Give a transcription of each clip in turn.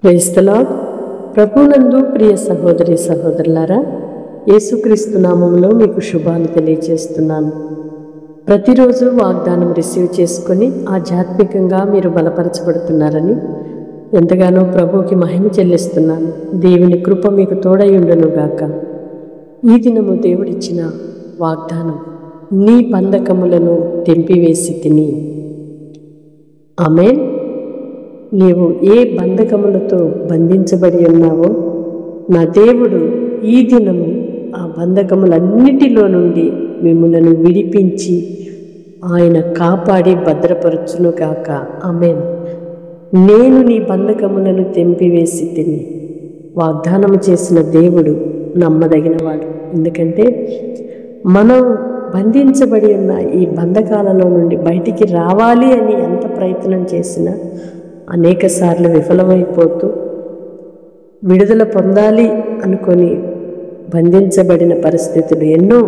Praise the lord. ప్రభునందు ప్రియ సహోదరి సహోదరులారా, యేసుక్రీస్తు నామములో మీకు శుభాలు తెలియజేస్తున్నాను. ప్రతిరోజు వాగ్దానం రిసీవ్ చేసుకొని ఆధ్యాత్మికంగా మీరు బలపరచబడుతున్నారని ఎంతగానో ప్రభువుకి మహిమ చెల్లిస్తున్నాను. దేవుని కృప మీకు తోడయుండును గాక. ఈ దినము దేవుడిచ్చిన వాగ్దానం, నీ బంధకములను తెంపివేసి తిని. ఆమేన్. నీవు ఏ బంధకములతో బంధించబడి ఉన్నావో నా దేవుడు ఈ దినము ఆ బంధకములన్నిటిలో నుండి మిమ్మలను విడిపించి ఆయన కాపాడి భద్రపరచును గాక. ఆమేన్. నేను నీ బంధకములను తెంపివేసి తిని. వాగ్దానము చేసిన దేవుడు నమ్మదగినవాడు. ఎందుకంటే మనం బంధించబడి ఉన్న ఈ బంధకాలలో నుండి బయటికి రావాలి అని ఎంత ప్రయత్నం చేసినా అనేక సార్లు విఫలమైపోతూ, విడుదల పొందాలి అనుకొని బంధించబడిన పరిస్థితులు ఎన్నో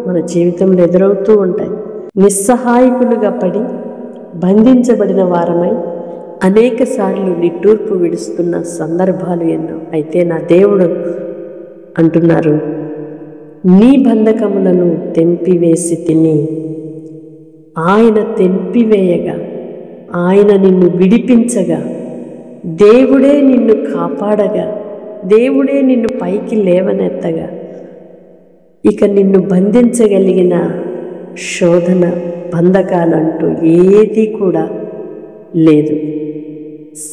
మన జీవితంలో ఎదురవుతూ ఉంటాయి. నిస్సహాయకులుగా పడి బంధించబడిన వారమై అనేక సార్లు నిట్టూర్పు విడుస్తున్న సందర్భాలు ఎన్నో. అయితే నా దేవుడు అంటున్నారు, నీ బంధకములను తెంపివేసి తిని. ఆయన తెంపివేయగా, ఆయన నిన్ను విడిపించగా, దేవుడే నిన్ను కాపాడగా, దేవుడే నిన్ను పైకి లేవనెత్తగా, ఇక నిన్ను బంధించగలిగిన శోధన బంధకాలంటూ ఏది కూడా లేదు.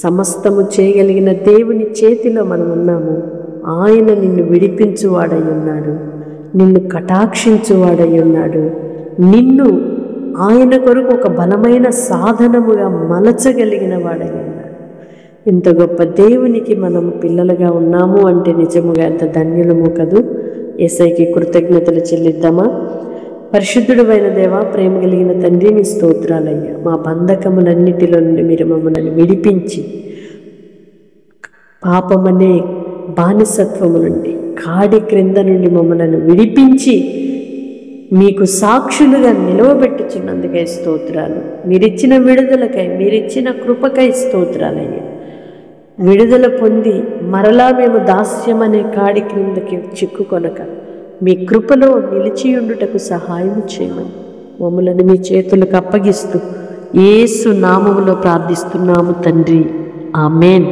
సమస్తము చేయగలిగిన దేవుని చేతిలో మనం ఉన్నాము. ఆయన నిన్ను విడిపించువాడై ఉన్నాడు, నిన్ను కటాక్షించువాడై ఉన్నాడు, నిన్ను ఆయన కొరకు ఒక బలమైన సాధనముగా మలచగలిగిన వాడై ఉన్నాడు. ఇంత గొప్ప దేవునికి మనం పిల్లలుగా ఉన్నాము అంటే నిజముగా ఎంత ధన్యులము కదూ. యేసయ్యకి కృతజ్ఞతలు చెల్లిద్దామా? పరిశుద్ధుడు అయిన దేవా, ప్రేమ కలిగిన తండ్రి, మీ స్తోత్రాలయ్యా. మా బంధకములన్నిటిలో నుండి మీరు మమ్మల్ని విడిపించి పాపమనే బానిసత్వము నుండి, కాడి క్రింద నుండి మమ్మల్ని విడిపించి మీకు సాక్షులుగా నిలవబెట్టుచున్నందుకై స్తోత్రాలు. మీరిచ్చిన విడుదలకై, మీరిచ్చిన కృపకై స్తోత్రాలయ్యా. విడుదల పొంది మరలా మేము దాస్యమనే కాడి క్రిందకి చిక్కుకొనక మీ కృపలో నిలిచియుండుటకు సహాయం చేయమని మమ్మలను మీ చేతులకు అప్పగిస్తూ యేసు నామములో ప్రార్థిస్తున్నాము తండ్రి. ఆమేన్.